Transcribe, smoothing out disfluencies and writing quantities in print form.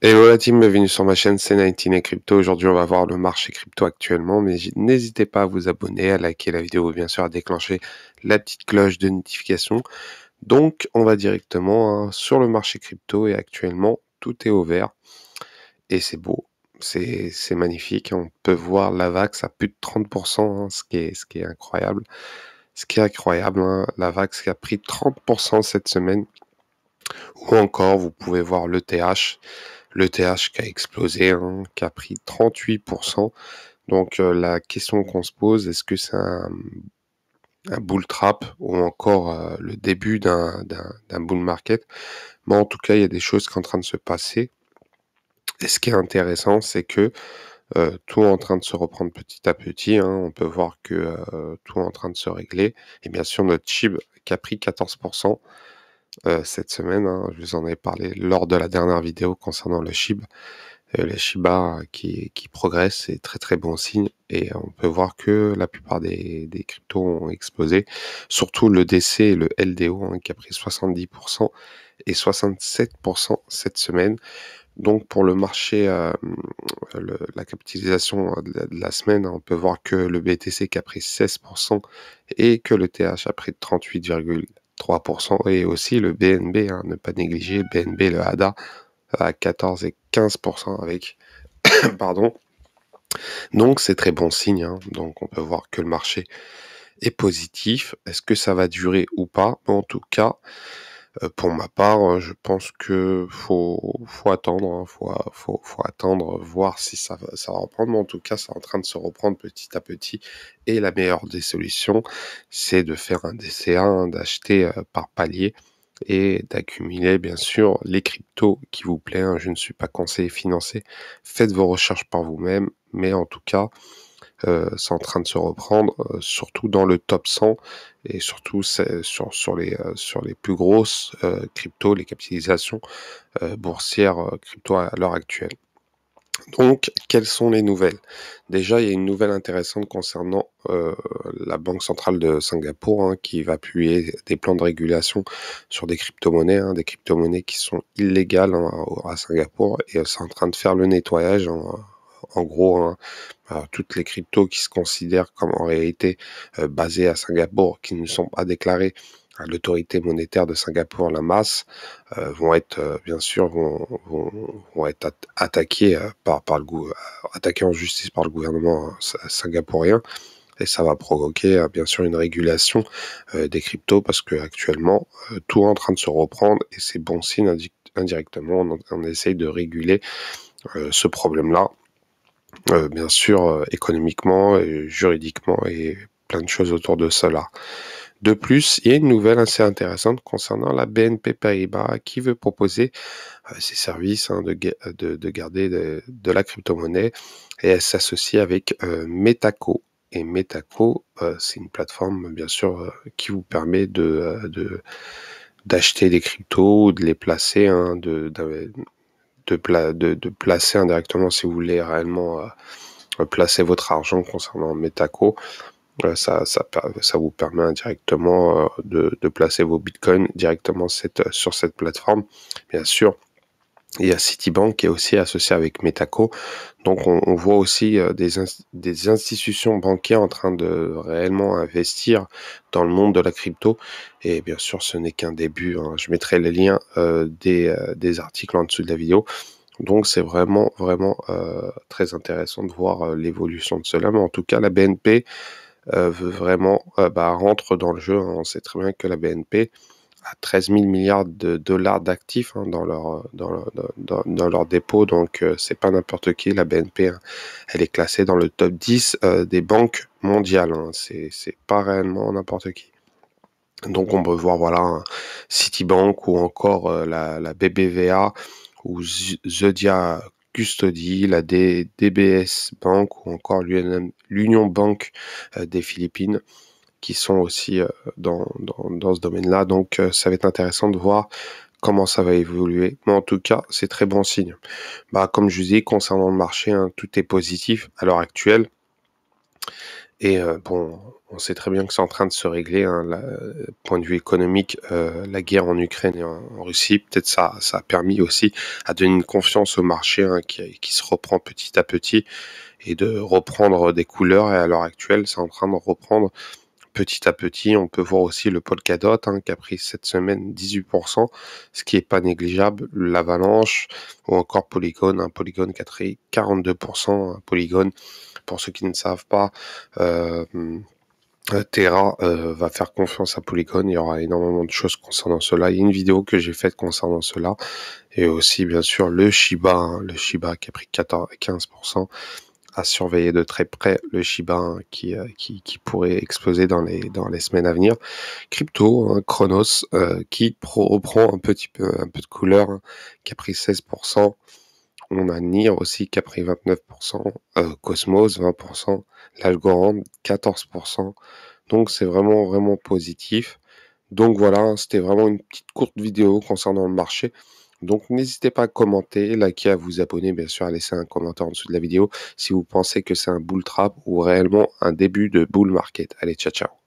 Hello la team, bienvenue sur ma chaîne C19 Crypto. Aujourd'hui, on va voir le marché crypto actuellement, mais n'hésitez pas à vous abonner, à liker la vidéo, bien sûr, à déclencher la petite cloche de notification. Donc, on va directement sur le marché crypto et actuellement, tout est au vert et c'est beau, c'est magnifique. On peut voir la VAX à plus de 30%, ce qui est incroyable. Ce qui est incroyable, la VAX qui a pris 30% cette semaine. Ou encore, vous pouvez voir l'ETH qui a explosé, qui a pris 38%. Donc la question qu'on se pose, est-ce que c'est un bull trap ou encore le début d'un bull market? Mais en tout cas, il y a des choses qui sont en train de se passer. Et ce qui est intéressant, c'est que tout est en train de se reprendre petit à petit. On peut voir que tout est en train de se régler. Et bien sûr, notre SHIB qui a pris 14% cette semaine, je vous en ai parlé lors de la dernière vidéo concernant le SHIB. Les Shiba qui progressent, c'est très très bon signe et on peut voir que la plupart des cryptos ont explosé, surtout le DC et le LDO qui a pris 70% et 67% cette semaine. Donc pour le marché, la capitalisation de la semaine, on peut voir que le BTC qui a pris 16% et que le TH a pris 38,3% et aussi le BNB, ne pas négliger, BNB, le ADA à 14 et 15% avec pardon. Donc c'est très bon signe, donc on peut voir que le marché est positif. Est-ce que ça va durer ou pas? En tout cas, pour ma part, je pense que faut attendre, faut attendre, voir si ça va reprendre. Mais en tout cas, c'est en train de se reprendre petit à petit. Et la meilleure des solutions, c'est de faire un DCA, d'acheter par palier et d'accumuler bien sûr les cryptos qui vous plaît. Je ne suis pas conseiller financier. Faites vos recherches par vous-même, mais en tout cas, c'est en train de se reprendre, surtout dans le top 100 et surtout sur les plus grosses cryptos, les capitalisations boursières crypto à l'heure actuelle. Donc, quelles sont les nouvelles? Déjà, il y a une nouvelle intéressante concernant la Banque centrale de Singapour, qui va publier des plans de régulation sur des crypto-monnaies qui sont illégales à Singapour et c'est en train de faire le nettoyage. En gros, toutes les cryptos qui se considèrent comme en réalité basées à Singapour, qui ne sont pas déclarées à l'autorité monétaire de Singapour, la masse, vont être bien sûr vont être attaqués attaqués en justice par le gouvernement singapourien et ça va provoquer bien sûr une régulation des cryptos parce que actuellement tout est en train de se reprendre et c'est bon signe indirectement on essaye de réguler ce problème-là bien sûr économiquement et juridiquement et plein de choses autour de cela. De plus, il y a une nouvelle assez intéressante concernant la BNP Paribas qui veut proposer ses services de garder de la crypto-monnaie et elle s'associe avec Metaco. Et Metaco, c'est une plateforme bien sûr qui vous permet d'acheter des cryptos, de les placer, de placer indirectement si vous voulez réellement placer votre argent concernant Metaco. Ça vous permet indirectement de placer vos bitcoins directement sur cette plateforme. Bien sûr, il y a Citibank qui est aussi associé avec Metaco. Donc on voit aussi des institutions bancaires en train de réellement investir dans le monde de la crypto. Et bien sûr, ce n'est qu'un début. Je mettrai les liens des articles en dessous de la vidéo. Donc c'est vraiment, vraiment très intéressant de voir l'évolution de cela. Mais en tout cas, la BNP veut vraiment rentre dans le jeu. On sait très bien que la BNP a 13 000 milliards de dollars d'actifs dans leur dépôt. Donc c'est pas n'importe qui. La BNP, elle est classée dans le top 10 des banques mondiales. C'est pas réellement n'importe qui. Donc on peut voir voilà Citibank ou encore la BBVA ou Zodia Custody, la DBS Bank ou encore l'Union Bank des Philippines qui sont aussi dans ce domaine-là. Donc ça va être intéressant de voir comment ça va évoluer. Mais en tout cas, c'est très bon signe. Comme je vous dis, concernant le marché, tout est positif à l'heure actuelle. Et bon, on sait très bien que c'est en train de se régler, hein, point de vue économique, la guerre en Ukraine et en Russie, peut-être ça a permis aussi à donner une confiance au marché, hein, qui se reprend petit à petit et de reprendre des couleurs et à l'heure actuelle, c'est en train de reprendre petit à petit. On peut voir aussi le Polkadot, hein, qui a pris cette semaine 18, ce qui est pas négligeable, l'Avalanche ou encore Polygon, un Polygon qui a pris 42, un Polygon, pour ceux qui ne savent pas, hem Terra va faire confiance à Polygon. Il y aura énormément de choses concernant cela. Il y a une vidéo que j'ai faite concernant cela et aussi bien sûr le Shiba, hein, le Shiba qui a pris 15, à surveiller de très près, le Shiba, hein, qui pourrait exploser dans les semaines à venir. Crypto, hein, Chronos, qui reprend un peu de couleur, hein, qui a pris 16. On a NIR aussi qui a pris 29, Cosmos 20, l'Algorand 14. Donc c'est vraiment, vraiment positif. Donc voilà, hein, c'était vraiment une petite courte vidéo concernant le marché. Donc n'hésitez pas à commenter, liker, à vous abonner, bien sûr, à laisser un commentaire en dessous de la vidéo si vous pensez que c'est un bull trap ou réellement un début de bull market. Allez, ciao, ciao.